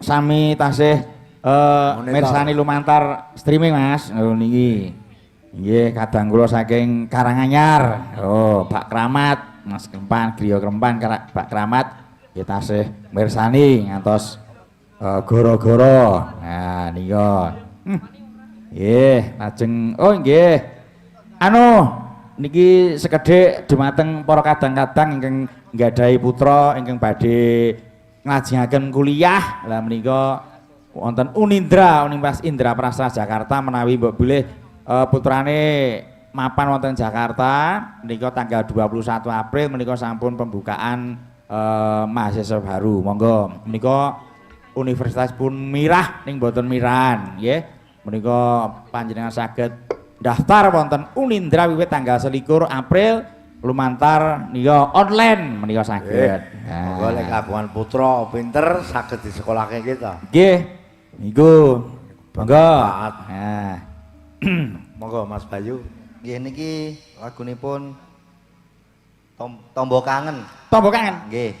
sami tasih mirsani lumantar streaming Mas. Oh niki. Nggih kadang kula saking Karanganyar. Oh, Pak Kramat, Mas Krempan, Griya Krempan, Pak Kramat nggih tasih mirsani ngantos goro-goro. Nah nika. Nggih, lajeng oh nggih. Anu niki sekedhik dumateng para kadang-kadang ingkang nggadahi putra ingkang badhe nglajengaken kuliah. Lah menika wonten Unindra, Universitas Indra Prasta Jakarta menawi mbok bilih putrane mapan wonten Jakarta menika tanggal 21 April menika sampun pembukaan mahasiswa baru. Monggo menika universitas pun mirah ning mboten mirahan nggih. Menika panjenengan saged daftar wonten Unindra wiwit tanggal 21 April lumantar nika online menika saged. Monggo lek kagungan putra pinter saged disekolahke kita. Nggih. Niku. Monggo. Nah. Monggo Mas Bayu. Nggih niki lagunipun Tombo Kangen. Tombo Kangen. Nggih.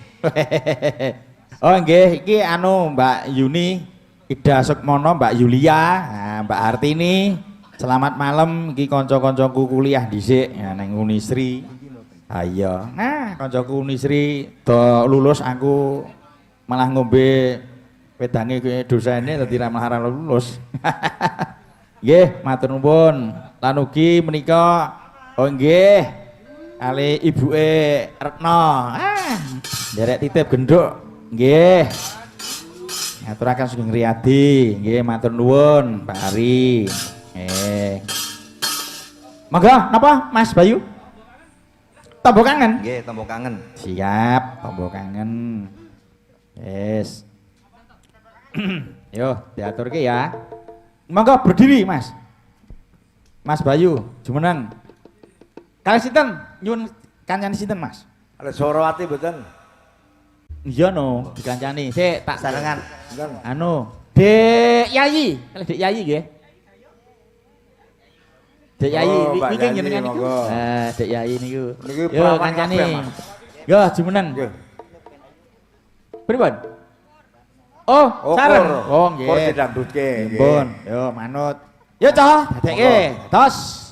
Oh nggih, iki anu Mbak Yuni, Ida Sukmono, Mbak Yulia, nah, Mbak Hartini. Selamat malam iki kanca-kancaku kuliah dhisik ya nang Unisri. Ha iya. Nah, kancaku Unisri do lulus aku malah ngombe wedange kuwi dosane dadi ra malah lulus. Nggih, matur nuwun. Lan ugi menika oh nggih kali ibuke Retno. Nderek titip genduk. Nggih. Ngaturaken Sugeng Riyadi. Nggih, matur nuwun Pak Ari. Monggo napa Mas Bayu? Tombo Kangen. Nggih, Tombo Kangen. Siap, Tombo Kangen. Yes. Yo, diaturke ya. Monggo berdiri, Mas. Mas Bayu, jumeneng. Kali sinten nyuwun kancane sinten, Mas? Ada Sorowati mboten? Iya no, dikancani. Sik tak Sarengan. Anu, Dek Yayi. Kali Dek Yayi nggih. Dek Yayi iki jenengan niku. Dek Yayi niku. Yo kancani. Yo jumeneng. Pripun? Oh, sareng. Oh nggih. Kok didangdutke. Mbon, yo manut. Yo Cah, dadekke. Tos.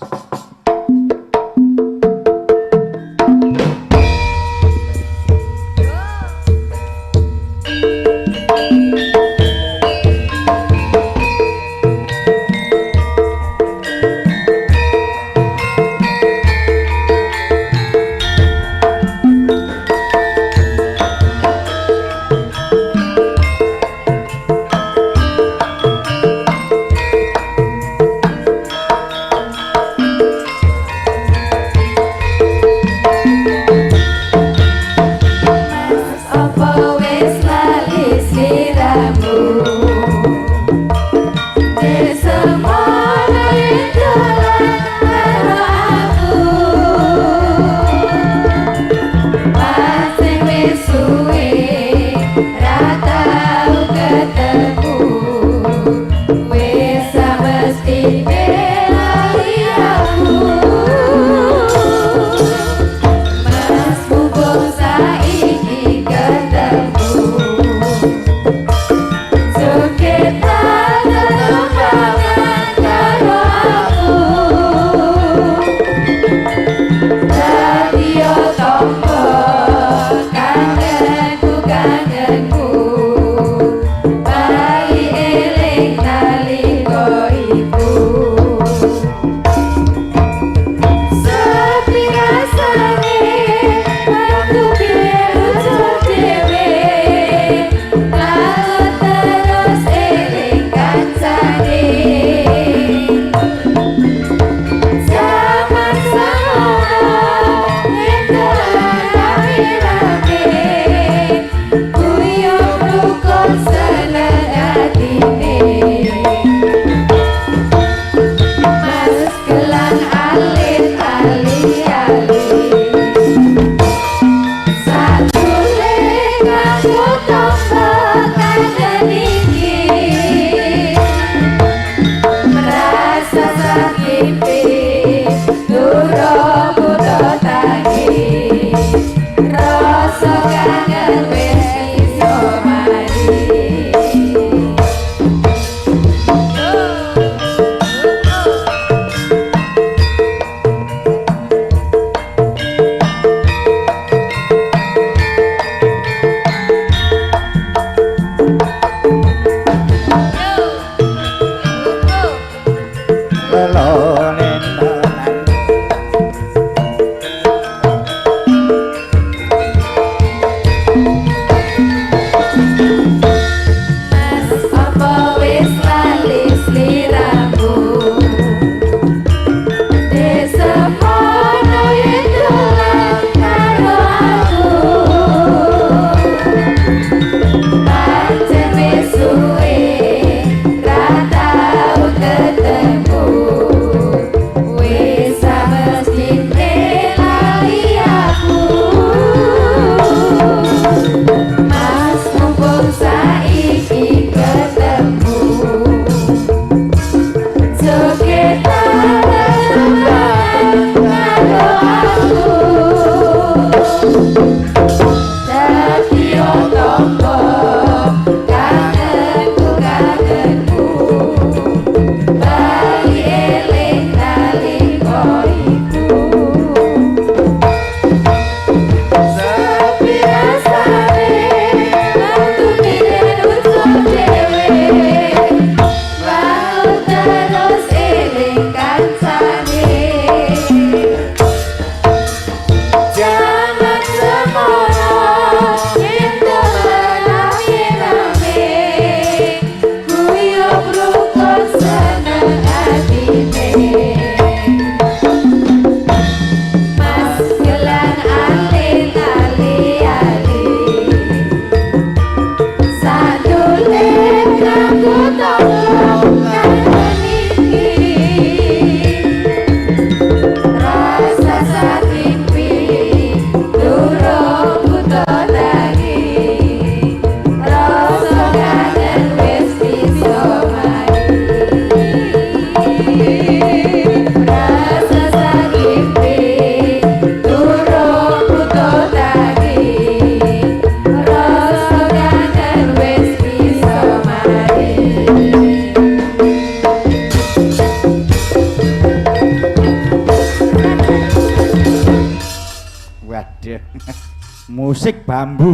Musik bambu.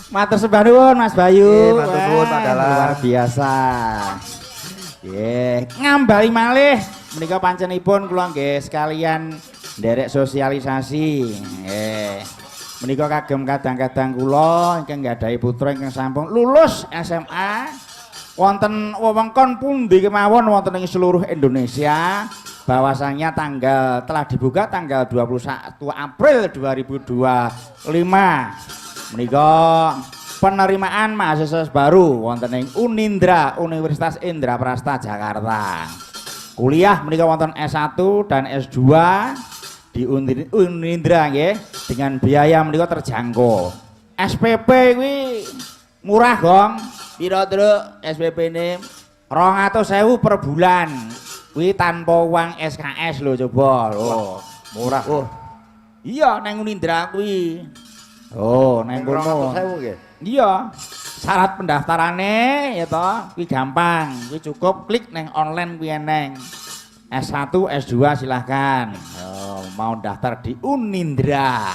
Matur sembah nuwun Mas Bayu. Matur nuwun Pak Dalang. Luar biasa. Nggih, ngambali malih menika pancenipun kula nggih sekalian nderek sosialisasi. Nggih. Menika kagem kadang-kadang kula ingkang nggadahi putra ingkang sampun lulus SMA wonten wewengkon pundi kemawon wonten ing seluruh Indonesia. Bahwasannya telah dibuka tanggal 21 April 2025 menika penerimaan mahasiswa baru wonten ing Unindra Universitas Indraprasta Jakarta. Kuliah menika wonten S1 dan S2 di Unindra nggih dengan biaya menika terjangkau. SPP kuwi murah gong. Pira, Truk? SPP ini 200.000 per bulan. Kuwi tanpa uang SKS lho coba lho. Murah. Oh. Iya nang Unindra kuwi. Oh, nang kono. 200.000 nggih. Iya. Syarat pendaftarane ya toh kuwi gampang. Kuwi cukup klik nang online kuwi eneng. S1, S2 silahkan. Oh, mau daftar di Unindra.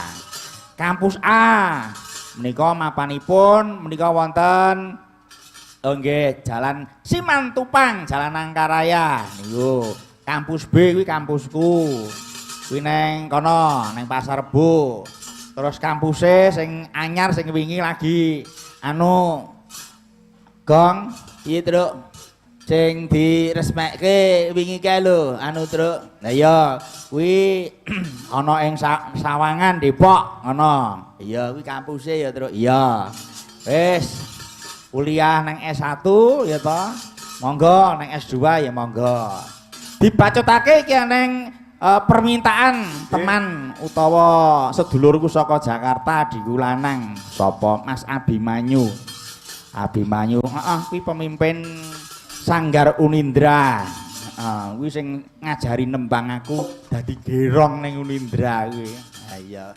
Kampus A. Menika mapanipun menika wonten nggih Jalan Simantupang, Jalan Angkaraya. Niku. Kampus B kuwi kampusku. Kuwi neng kono, neng Pasar Rebo. Terus kampus C sing anyar sing wingi lagi anu gong piye Truk? Sing diresmekke wingi kae lho, anu Truk. Lah iya, kuwi ana ing Sawangan Depok ngono. Iya, kuwi kampus C ya Truk. Iya. Wis kuliah nang S1 ya toh. Monggo nang S2 ya monggo. Dibacotake iki nang permintaan teman utawa sedulurku saka Jakarta di Kulanang sapa Mas Abimanyu. Abimanyu, heeh kuwi pemimpin Sanggar Unindra. Heeh, kuwi sing ngajari nembang aku dadi gerong ning Unindra kuwi. Ha iya.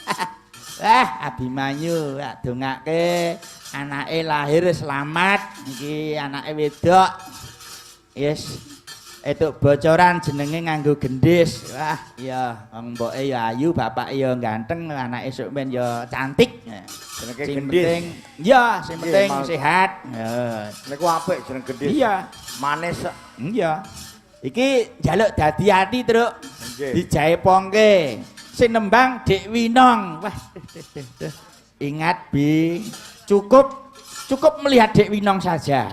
Abimanyu tak dongake anake lahir selamat iki anake wedok. Yes. Itu bocoran jenenge nganggo gendis. Wah, iya, wong mboke ya ayu, bapake ya ganteng, anake esuk men ya cantik. Jenenge Sing gendis. penting, iya, sing penting sehat. Ya. Niku apik jeneng gendis. Iya, Manis. iya. Iki njaluk dadi ati, Truk. Nggih. Dijaepongke. Sing nembang Dik Winong. Wah, ingat Bi, cukup melihat Dik Winong saja.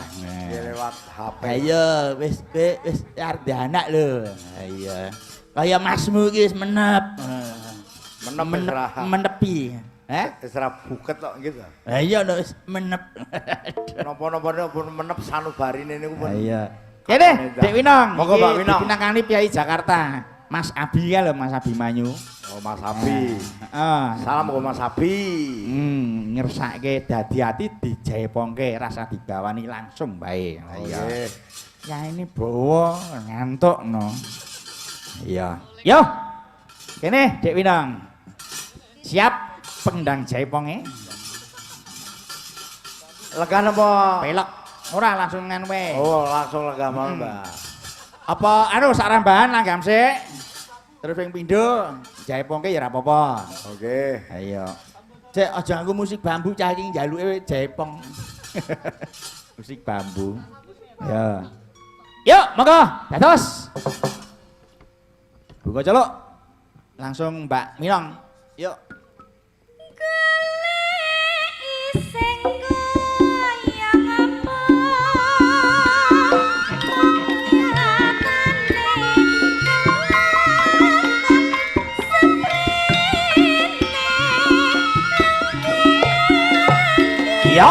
Lewat HP. Ayo wis arep anak lho. Ayo. Kaya masmu iki wis menep. Menepi. Wis ra buket kok gitu. Ha iya wis menep. Napa-napa menep sanubarine niku pun. Iya. Kene Dik Winong. Monggo Pak Winong. Dipinangani Piai Jakarta. Mas Abi ya lho Mas Abimanyu. Oh Mas Abi. Heeh. Salam kok Mas Abi. Ngersake dadi ati dijaepongke rasa digawani langsung bae. Lah iya. Nggih. Ya ini bawa ngantuk no. Iya. Yo. Kene Dik Winong. Siap pendang jaiponge. Lega napa? Pelok. Ora langsung ngan wae. Oh, langsung lega mawon, Mbak. Apa anu sarambahan langgam sik. Terus ping pindho jaipongke ya ora apa-apa. Oke. Ayo. Cek aja nganggo musik bambu cah iki njaluke jaipong. Musik bambu. Ya. Yuk, monggo dados. Buka celuk. Langsung Mbak Minong. Yuk. Yo.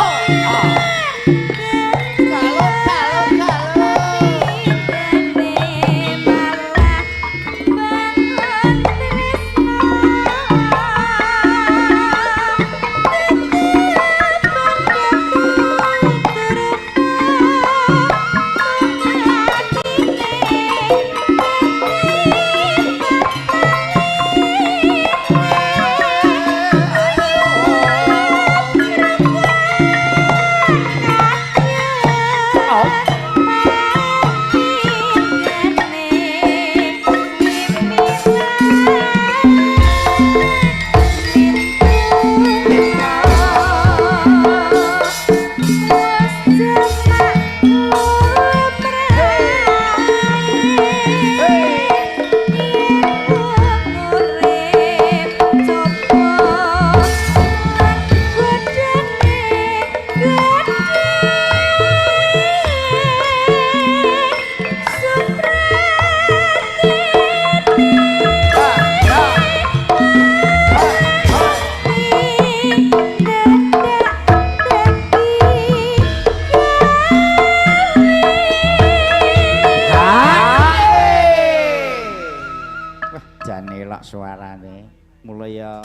mulai ya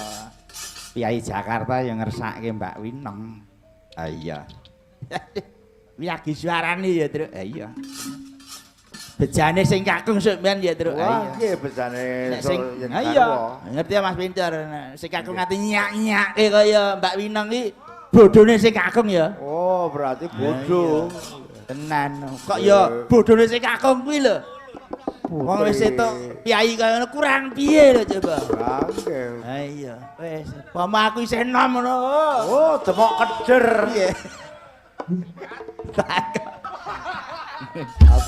Piai Jakarta yang ngersake Mbak Winong. Ah iya. Lagi suarane ya, Truk. Ah iya. Bejane sing kakung sampean ya, Truk. Wah, piye bejane Sing yen iya. Ngerti ya Mas Pinter. Sing kakung ngati nyak-nyake kaya Mbak Winong iki bodhone sing kakung ya. Oh, berarti bodoh. Tenan. Kok ya bodhone sing kakung kuwi lho. Wong wis etuk piai kaya ngono kurang piye lho coba. Nggih. Ha iya, wis. Pama aku isih enom ngono. Oh, demok keder. Piye?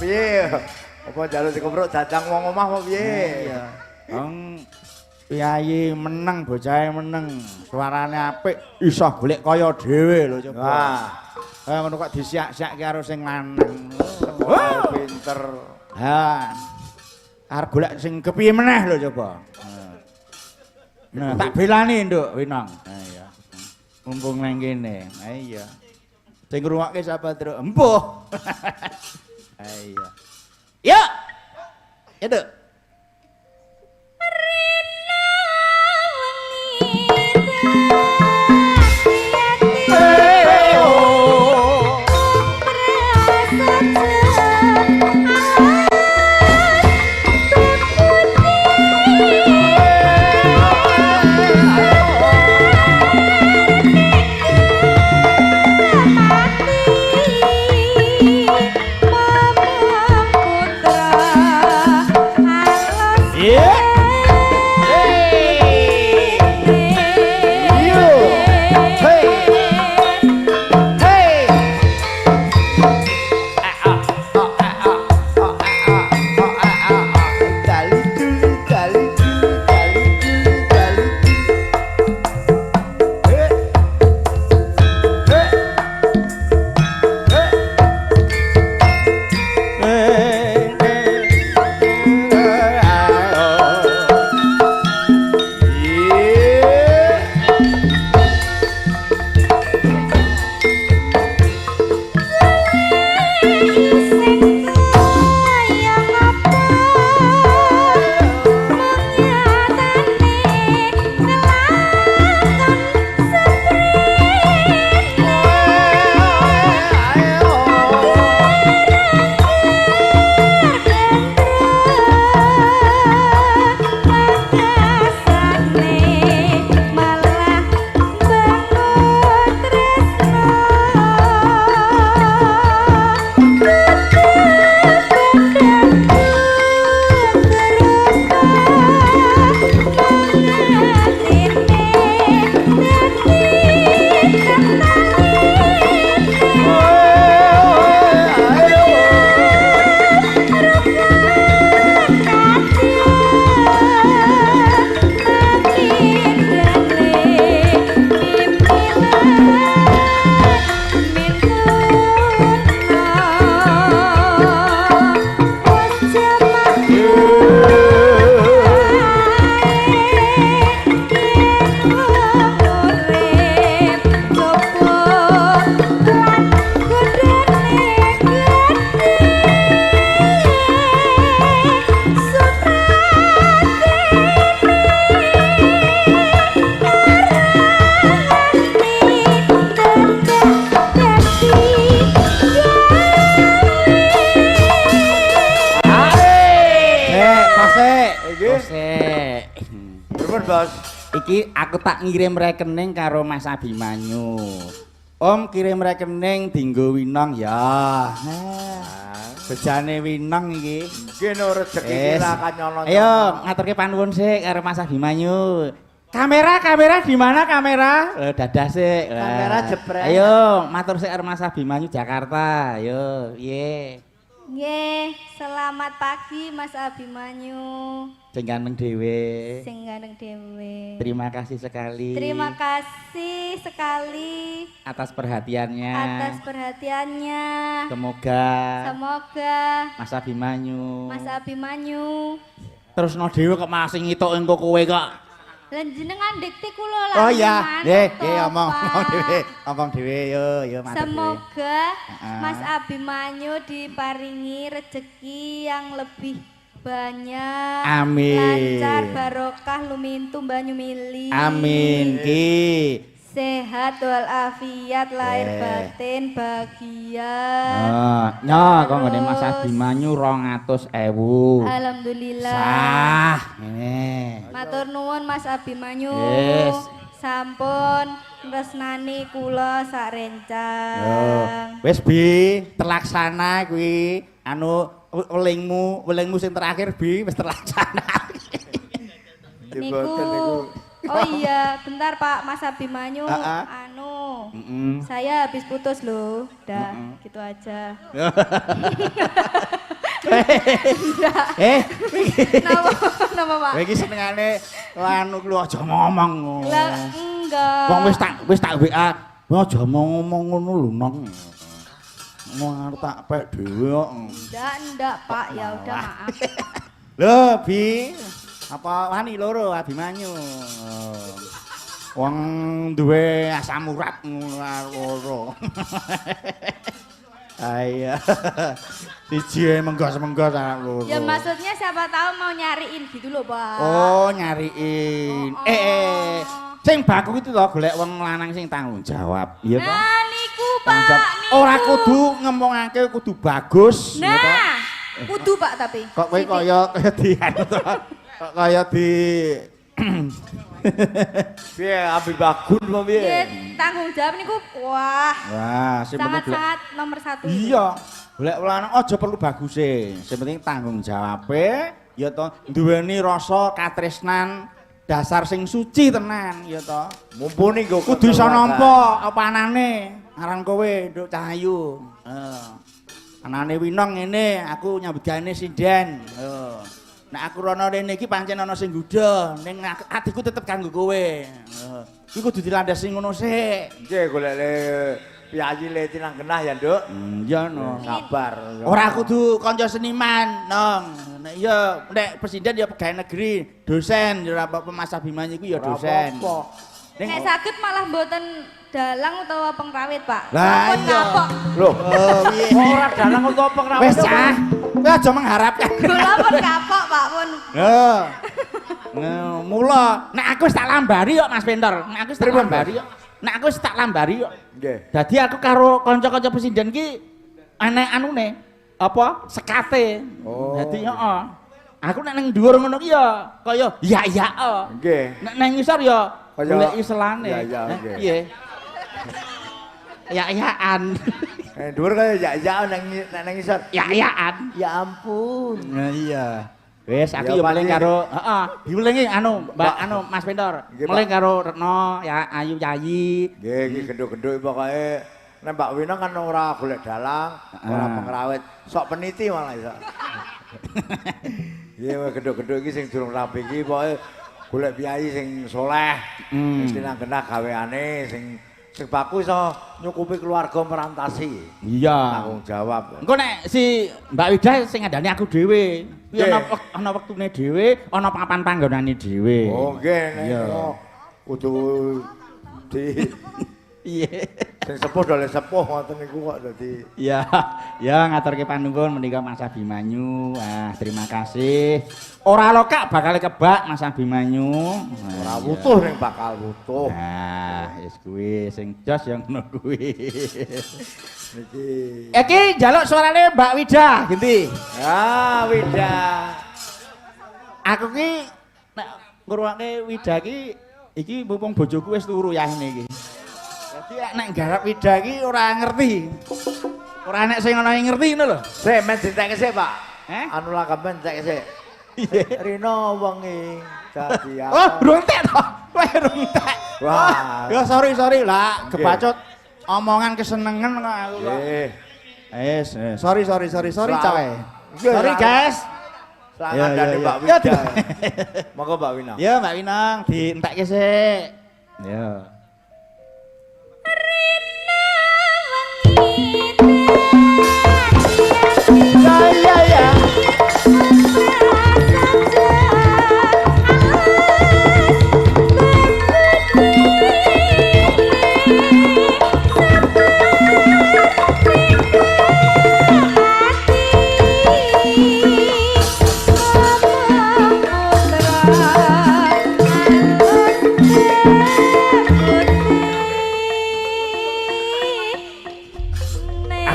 Piye? Apa njaluk dikempruk jajang wong omah apa piye? Iya. Wong piai meneng, bocahe meneng. Suarane apik, iso golek kaya dhewe lho coba. Wah, Kaya ngono kok disiak-siak karo sing lanang. wah, pinter. Ha. Arep golek sing kepiye meneh lho coba. Nah, tak belani nduk Winong. Ha iya. Mumpung nang kene. Ha iya. Sing ngrungokke sapa, Truk? Empuh. Ha iya. Yuk. Ya, Duk. Bos. Iki aku tak ngirim rekening karo Mas Abimanyu. Om kirim rekening dinggo Winong ya. Bejane Winong iki. Nggih no rezeki kita akan nyono. Ayo ngaturke panuwun sik karo Mas Abimanyu. Kamera di mana kamera? Dadah sik. Kamera jebret. Ayo matur sik karo Mas Abimanyu Jakarta. Ayo, piye? Nggih, selamat pagi Mas Abimanyu. Sing ganteng dhewe. Sing ganteng dhewe. Terima kasih sekali. Terima kasih sekali atas perhatiannya. atas perhatiannya. Semoga Semoga Mas Abimanyu terus terusno dhewe kok masih ngituk engko kowe kok. lan jenengan dikte kula lah. Oh iya, ngomong dhewe yo matur dhewe. Semoga Mas Abimanyu diparingi rezeki yang lebih banyak. Amin. Lancar barokah lumintu banyu mili. Amin ki. Sehat walafiat lahir batin bahagia. Kok ngene Mas Abimanyu 200.000. Alhamdulillah. Sah. Ngene. Matur nuwun Mas Abimanyu. Yes. Sampun tresnani kula sak rencang. Wis Bi, terlaksana kuwi. Anu welingmu sing terakhir Bi wis terlaksana. Niku. Oh iya, bentar Pak Mas Abimanyu. Saya habis putus loh. Dah, gitu aja. Napa Pak? Iki senengane anu lu aja ngomong. Lah enggak. Wong wis tak WA. Aja ngomong ngono lho, Nong. Mau arep tak pek dhewe kok. Ndak Pak, ya udah maaf. Lho, Bi. Apa wani loro Abimanyu? Wong duwe asam urat loro. Ayo. Siji menggos-menggos anak loro. Ya maksudnya siapa tahu mau nyariin gitu loh, Pak. Oh, nyariin. Sing baku itu loh golek wong lanang sing tanggung jawab. Iya, Pak. Nah, niku, Pak. Niku. Ora kudu ngomongake kudu bagus. Nah, kudu Pak tapi. Kok kowe kaya di anu to. Kok kaya di Piye Abi Bagun apa piye? Iya, tanggung jawab niku wah. Wah, sing penting Sangat-sangat nomor 1. Iya. Golek lanang aja perlu baguse. Sing penting tanggung jawabe ya to duweni rasa katresnan dasar sing suci tenan ya to. Mumpuni nggo Kudu iso nampa apa anane aran kowe Nduk Cahayu. Anane Winong ngene, aku nyambut gawe sinden. Nek aku rono rene iki pancen ana sing nggodha, ning atiku tetep kanggo kowe. Iki kudu dilandasi ngono sik. Nggih golek piyayi le tinang genah ya, Nduk. Iya no. Sabar. Ora kudu kanca seniman, Nong. Nek iya nek presiden ya pegawai negeri, dosen ya ora apa Mas Abimanyu iku ya dosen. Nek saged malah mboten dalang utawa pengrawit, Pak. Lah Sampun iya. kapok. Loh, piye? Ora dalang utawa pengrawit. Wis cah. Kowe aja mengharapkan. Kula pun kapok, Pak pun. Mula nek aku wis tak lambari kok Mas Pinter. Nek aku wis tak lambari kok. Nek aku wis tak lambari kok. Nggih. Dadi aku karo kanca-kanca presiden ki enek anune apa sekate. Dadi heeh. Aku nek ning dhuwur ngono ki ya kaya ya Nggih. Nek nang ngisor ya Kaya goleki selane. ya, nggih. Piye? Ya-yaan. Dhuwur kaya ya nang ngisor. Ya-yaan. Ya ampun. Nah iya. Wes aku Ya, yo meling Pak, karo heeh, diulengi anu Mbak anu Mas Pintor. Nggih, Pak. Meling karo Retno, ya Ayu Yayi. Nggih, iki genduk-genduk pokoke nek Mbak Winong kan ora golek dalang, ora pengrawit, sok peniti malah iso. Iya, genduk-genduk iki sing durung rapi iki pokoke golek piyayi sing saleh, sing tinang genah gaweane sing baku iso nyukupi keluarga merantasi. Iya. Tanggung jawab. Engko nek si Mbak Wida sing ngandani aku dhewe. Kuwi ana wektune dhewe, ana papan panggonane dhewe. Oh, nggih nek Iya. kudu di Iya. sing sepuh dole sepuh ngoten niku kok dadi. Ya, ya ngaturke panuwun menika Mas Abimanyu. Wah, terima kasih. Ora lokak bakal kebak Mas Abimanyu. Ora butuh ning bakal butuh. Nah, wis kuwi sing jos yang ngono kuwi. Niki. Iki njaluk suarane Mbak Wida, Genti. Ah, Wida. Aku ki nek ngrungokne Wida ki iki mumpung bojoku wis turu yahne iki. Dadi nek garap Wida ki ora ngerti. Ora nek sing ana sing ngerti ngono lho. Sik men ditekke sik, Pak. Heh? Anu lakaben ditekke sik. Rino wengi dadi Oh, runtek to. Kowe runtek. Wah. Ya sorry lah, kebacut omongan kesenengan kok aku kok. Eh, Sorry coy. Iya, Sorry guys. selamat dari Mbak Ya, Wida. Monggo Mbak Wina. Ya Mbak Winang, dientekke sik. Ya. Ya. Hati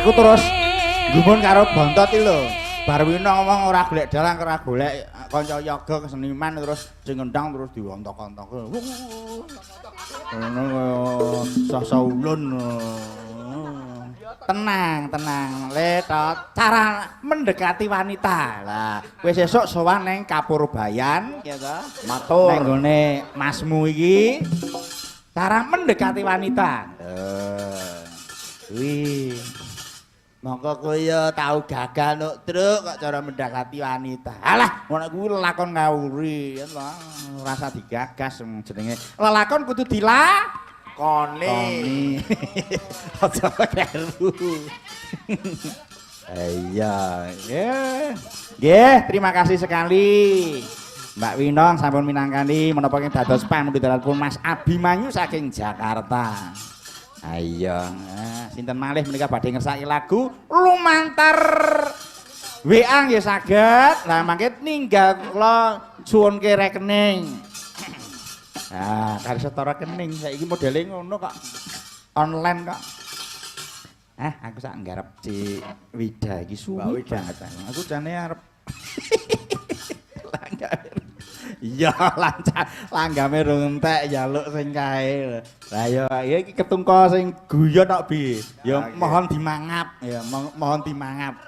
aku terus gumun karo bontot iki lho. Bar wina ngomong ora golek dalang, ora golek kanca yoga keseniman terus sing ngendang terus diwontok-ontok. Ngono sah ulun. Tenang, tenang. Letot cara mendekati wanita. Lah, kowe sesuk sowan ning Kapurbayan, ya to? Matur. Ning gone masmu iki cara mendekati wanita. Wih. Mongko kowe ya tau gagal nuk truk kok cara mendekati wanita. Alah, ngono kuwi lelakon ngawuri, ya to. Rasa digagas jenenge. Lelakon kudu dilakoni. Aja kleru. Iya, nggih, terima kasih sekali. Mbak Winong sampun minangkani menapa ing dados pamundhutanipun Mas Abimanyu saking Jakarta. Ayo, sinten malih menika badhe ngersaki lagu lumantar WA nggih saged. Lah mangke ninggal kula suwunke rekening. Nah, karo setara rekening saiki modele ngono kok. Online kok. Aku sak nggarep Cik Wida iki suwi banget. Aku jane arep iya langgame rung entek njaluk sing kae. Lah ya iki ketungko sing guyon kok Bi. Ya mohon dimangap, ya mohon dimangap.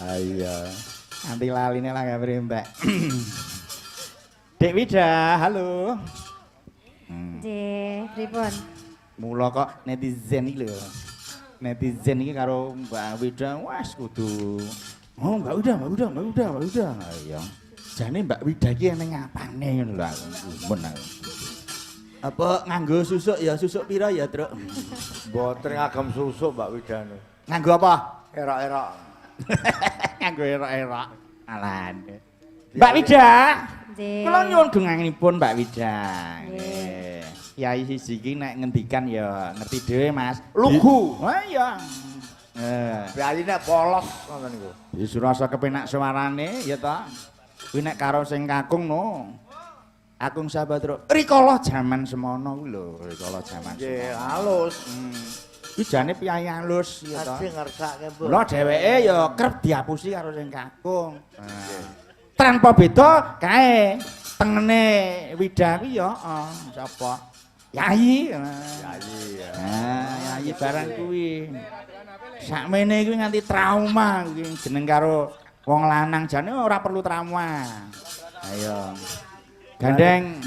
Ha iya. Nanti laline langgame entek. Dek Wida, halo. Nggih, pripun? Mula kok netizen iki lho. Netizen iki karo Mbak Wida wes kudu. Oh, Mbak Wida. Iya. Jane Mbak Wida iki ning ngapane ngono lho aku. Mun aku. Apa nganggo susuk ya susuk pira ya, Truk? Mboten ngagem susuk Mbak Widane. Nganggo apa? Erok-erok. Nganggo erok-erok. Alah. Mbak Wida. Nggih. Kula nyuwun dunganipun Mbak Wida. Nggih. Kyai siji iki nek ngendikan ya ngerti dhewe Mas. Lugu. Ha iya. Kyai nek polos ngoten niku. Wis rasa kepenak suarane ya ta. Kuwi nek karo sing kakung no. Akung sahabat Truk. Rikala jaman semono kuwi lho, rikala jaman Nggih, semono. halus. Kuwi jane piyai halus ya ta. Kadhe ngersake mbok. Lha dheweke ya kerep diapusi karo sing kakung. Tanpa beda kae tengene Wida kuwi ya sapa? Yai. Kyai ya. Yai barang kuwi. Sakmene kuwi nganti trauma kuwi jeneng karo wong lanang jane ora perlu trauma. Ayo. Gandeng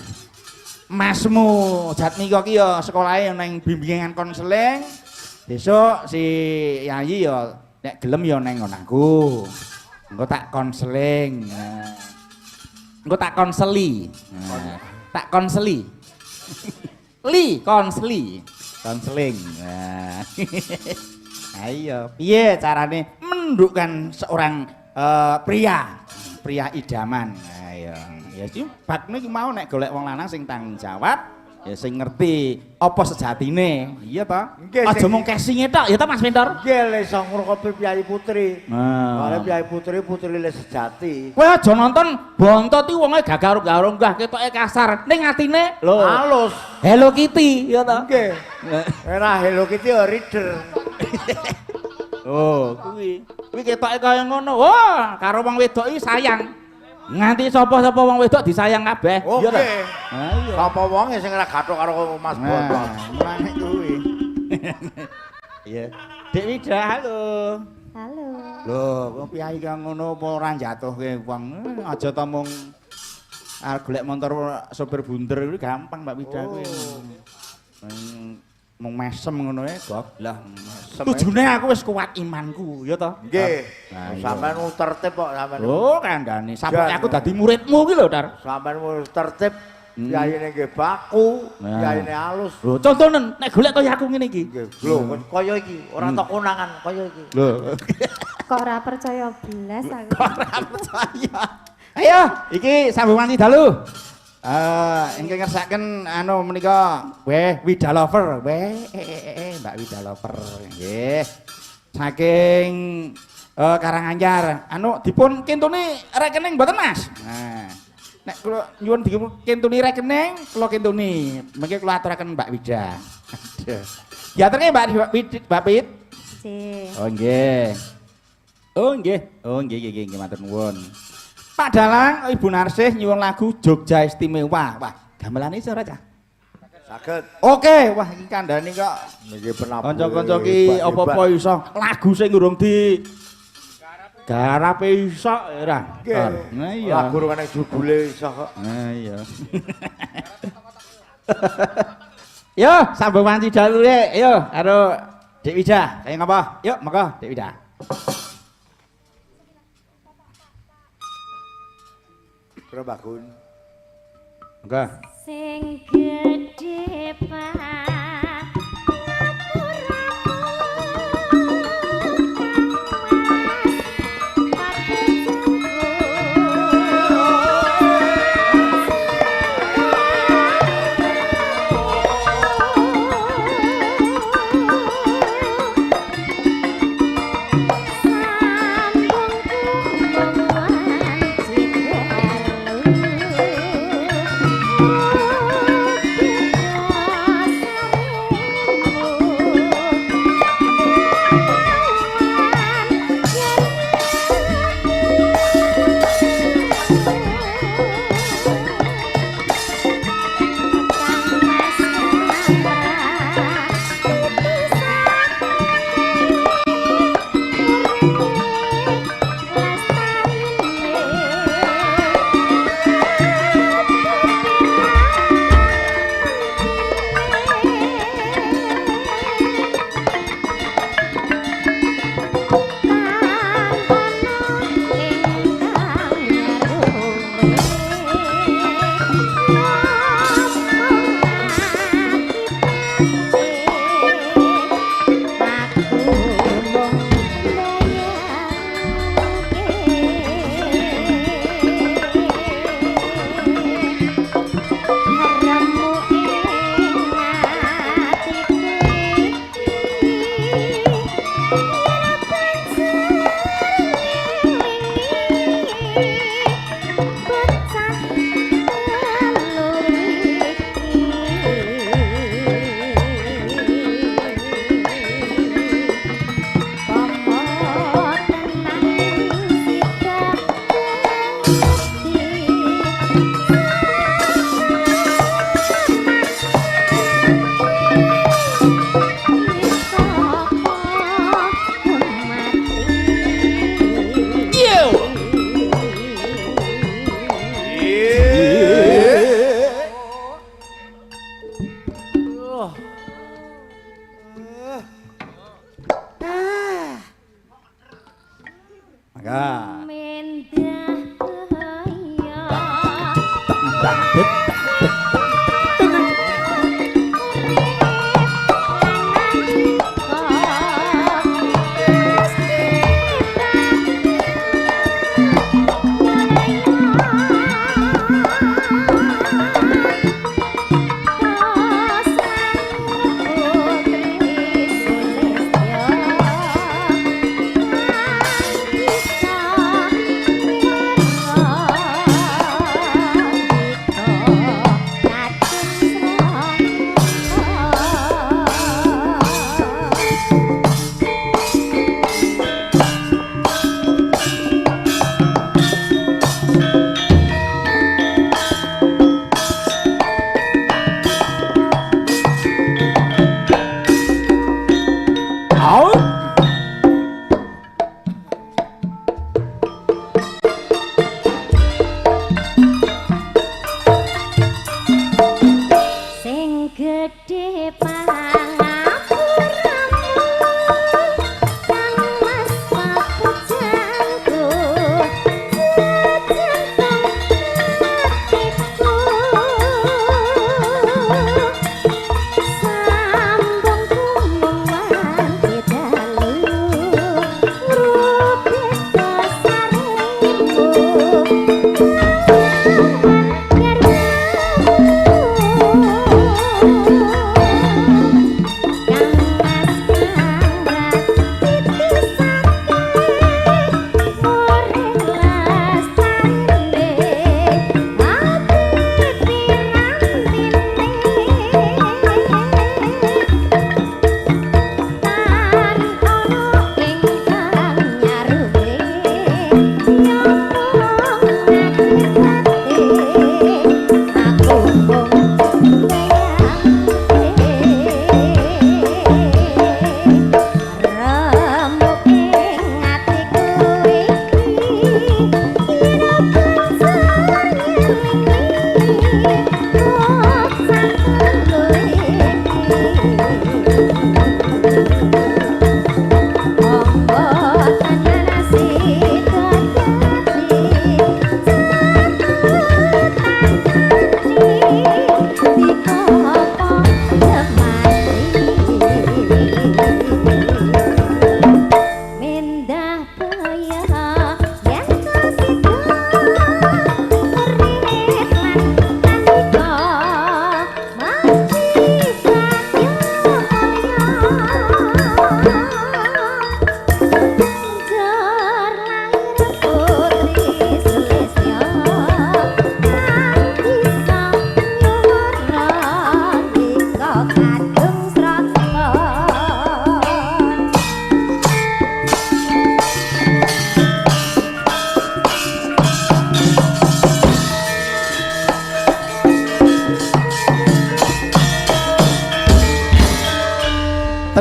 masmu Jatmiko ki ya sekolahe nang bimbingan konseling. Besok si Yayi ya nek gelem ya nang ngonaku. Engko tak konseling. Engko tak konseli. Tak konseli. Konseling. Ayo, piye carane mendukkan seorang pria idaman. Ayo, ya sih bakne iki mau nek golek wong lanang sing tanggung jawab, ya sing ngerti apa sejatine. Iya ta? Aja mung casing tok ya ta Mas Mentor. Nggih le iso ngrukopi Kyai Putri. Nah. Kale Kyai Putri le sejati. Kowe aja nonton Bontot iki wonge gagarung-garung gah ketoke kasar. Ning atine lho. Halus. Hello Kitty ya ta? Nggih. Era Hello Kitty reader. Oh, kuwi ketoke kaya ngono. Wah, karo wong wedok iki sayang. Nganti sapa-sapa wong wedok disayang kabeh. Oke. Ha iya. Sapa wonge sing ora gathuk karo Mas Bontot. Mulane kuwi. Iya. Dek Wida, halo. Halo. Lho, wong piyai kang ngono apa ora njatuhke wong. Aja ta mung golek motor sopir bunder kuwi gampang Mbak Wida kuwi. Mung mesem ngono e, Gok. Lah, tujune aku wis kuat imanku, ya toh? Nggih. Nah, Sampeyan wong tertib kok sampeyan. Oh, kandhane. Sampe aku dadi muridmu ki lho, Dar. Sampeyan wong tertib. Yaine nggih baku, yaine halus. Lho, contonen nek golek kaya aku ngene iki. Nggih. Lho, kaya iki, ora tok konangan kaya iki. Lho. Kok ora percaya blas aku. Ora percaya. Ayo, iki sambung wanci dalu. Engke ngersaken anu menika Wida Lover. Mbak Wida Lover nggih. Saking Karanganyar. Anu dipun kentuni rekening mboten Mas? Nah. Nek kula nyuwun dikentuni rekening, kula kentuni. Mengke kula aturaken Mbak Wida. Aduh. Diaturke Mbak Pit. Sih. Oh nggih. Oh nggih. Oh nggih nggih matur nuwun. Pak Dalang, Ibu Narsih nyuwun lagu Jogja Istimewa. Wah, gamelane iso ora, Cah? Saged. Oke, wah iki kandhane kok. Niki penabuh. Kanca-kanca ki apa-apa iso lagu sing urung di garape iso ora. Nah iya. Lagu rene judule iso kok. Nah iya. Yo, sambung wanci jalure. Yo, karo Dek Wida. Kayak ngapa? Yuk, monggo Dek Wida. Kira Bagun. Monggo. Sing gedhe Pak.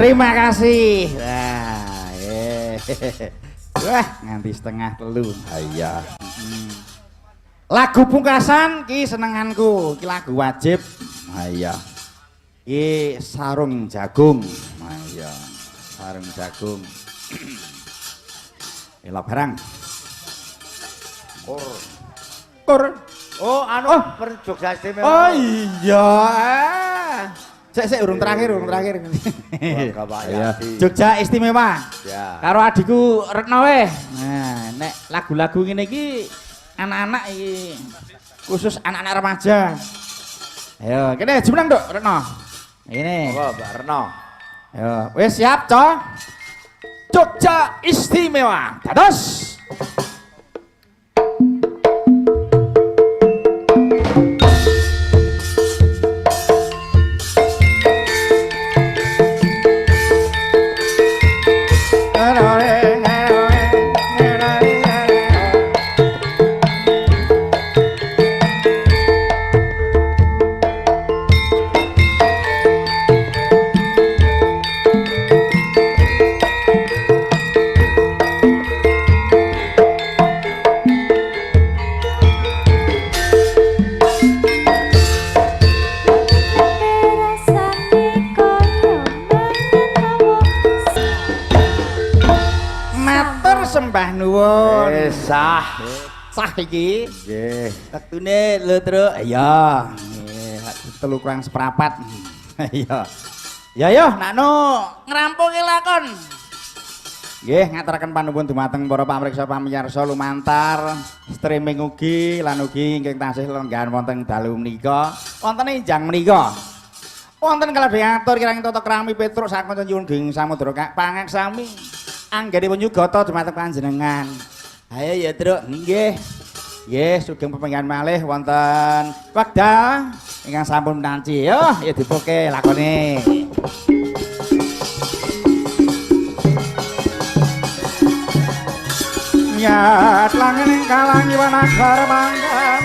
Terima kasih. Wah, nganti setengah telu. Iya. Lagu pungkasan ki senenganku, ki lagu wajib. Iya. Ki sarung jagung. Iya. Sarung jagung. Elok barang. Kur. Oh, anu Jogja Istimewa. Oh iya. Sik urung terakhir. Keluarga Pak Yadi. Jogja Istimewa. Ya. Karo adikku Retno weh. Nah, nek lagu-lagu ngene iki anak-anak iki khusus anak-anak remaja. Ayo, kene jumeneng, Nduk, Retno. Ini. Monggo, Mbak Reno. Ayo, wis siap, Co? Jogja Istimewa. Dados. Sembah nuwun. Sah. Sah iki. Nggih. Wektune lho, Truk. Iya. Telu kurang seprapat. Iya. Ya yo, nakno ngrampungi lakon. Nggih, ngaturaken panuwun dumateng para pamriksa pamirsa lumantar streaming ugi lan ugi ingkang tansih lenggahan wonten dalu menika, wonten enjang menika. Wonten kalebet atur kirang tata krami Petruk sakonten nyuwun geng samudra pangaksami. Anggenipun nyugata dumateng panjenengan. Ayo ya, Truk. Nggih. Nggih, sugeng pepenggan malih wonten wekdal ingkang sampun nanti. Yo, ya dipoke lakone. Nyat langit kalangi wanagar mangkat.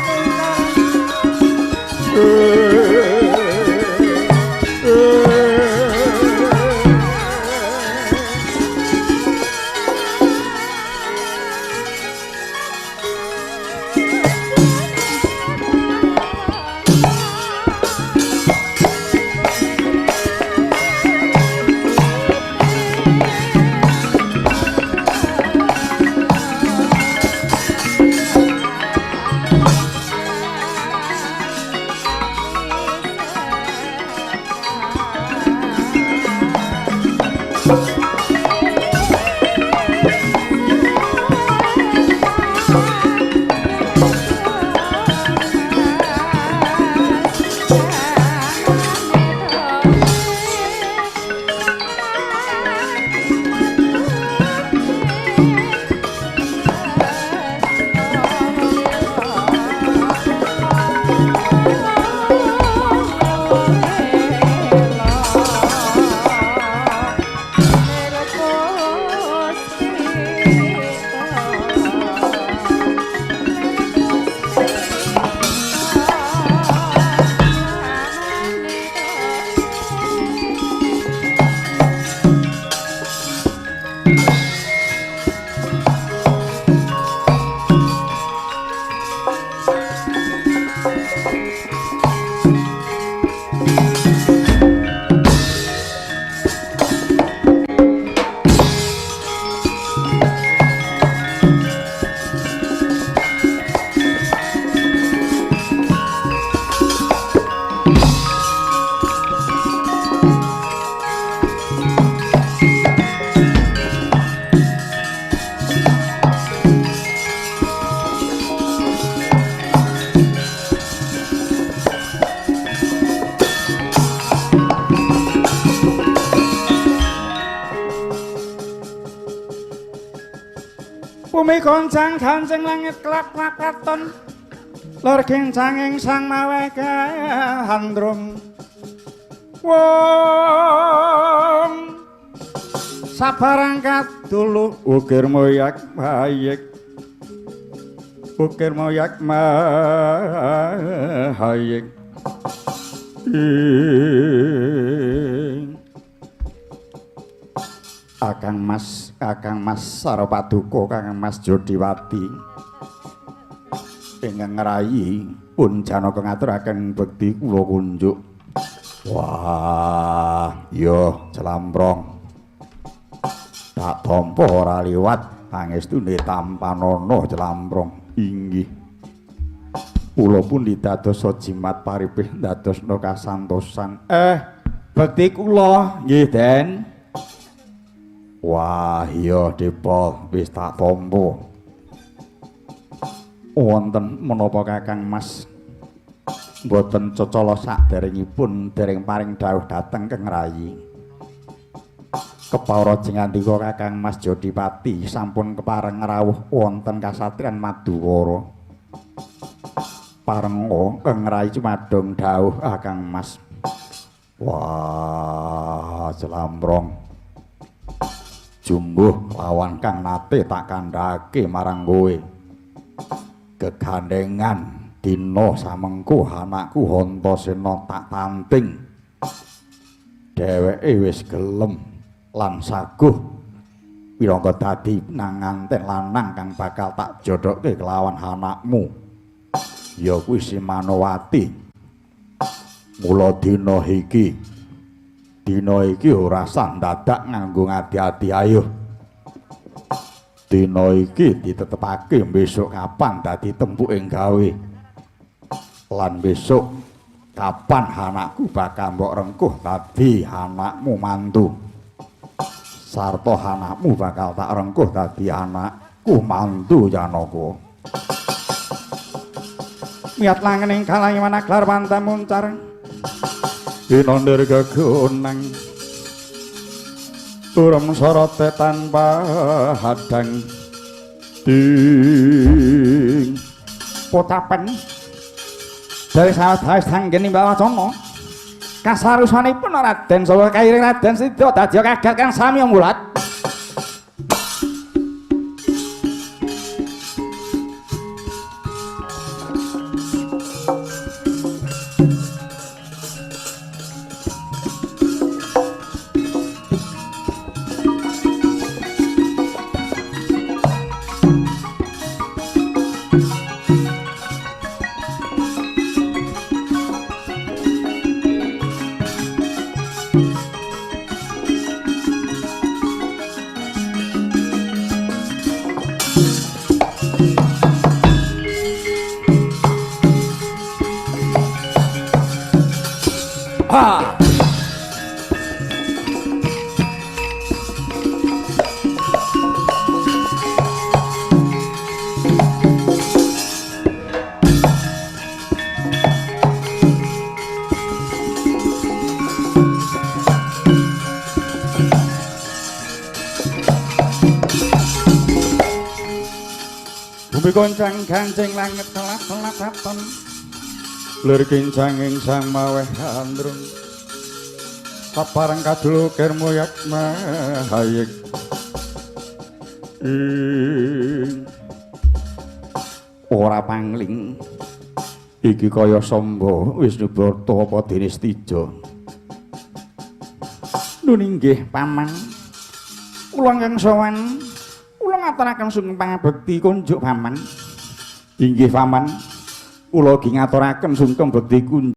Bumi goncang gancing langit kelap-kelap katon lor gencanging sang maweh handrum wong sabarang dulu ukir moyak bayik ukir moyak mahayik Kakang Mas Sarapaduka, Kakang Mas Jodiwati. Ingkang ngerayi pun Janaka ngaturaken bekti kula kunjuk. Wah, iya Celamprong. Tak tampa ora liwat pangestune tampanana Celamprong. Inggih. Kula pun didadosa jimat paripih dadosna kasantosan. Bekti kula nggih, Den. Wah, iya Depa wis tak tampa. Wonten menapa Kakang Mas boten cocala saderengipun dereng paring dawuh dhateng Kang Rayi. Kepawra jengandika Kakang Mas Jodipati sampun kepareng rawuh wonten kasatriyan Madukara. Parenga Kang Rayi cumadong dawuh Kakang Mas. Wah, Celamprong. Jumbuh lawan kang nate tak kandhake marang kowe. Kegandengan dina samengko anakku Antasena tak tanting. Dheweke wis gelem lan saguh pirangga dadi nanganten lanang kang bakal tak jodhoke kelawan anakmu. Ya kuwi si Manowati. Mula dina iki ora sah dadak nganggo ngati-ati ayo. Dina iki ditetepake besok kapan dadi tempuking gawe. Lan besok kapan anakku bakal mbok rengkuh dadi anakmu mantu. Sarta anakmu bakal tak rengkuh dadi anakku mantu Janaka. Miat langening kalahi manaklar pantam muncar. Inondir gegonang turem sorote tanpa hadang ding potapen dari sahabat sanggening bawacana kasarusanipun Raden saha kairing Raden Sidha dadi kagat kang sami mulat. Bumi goncang gancing langit kelap-kelap katon lir kincang ing sang maweh andrung papareng kadul kermoyak mahayik ora pangling iki kaya Samba Wisnubrata apa Dinistija. Nun inggih Paman kula ingkang sowan kula ngaturaken sugeng pangabekti kunjuk Paman. Inggih Paman, kula ugi ngaturaken sugeng bekti kunjuk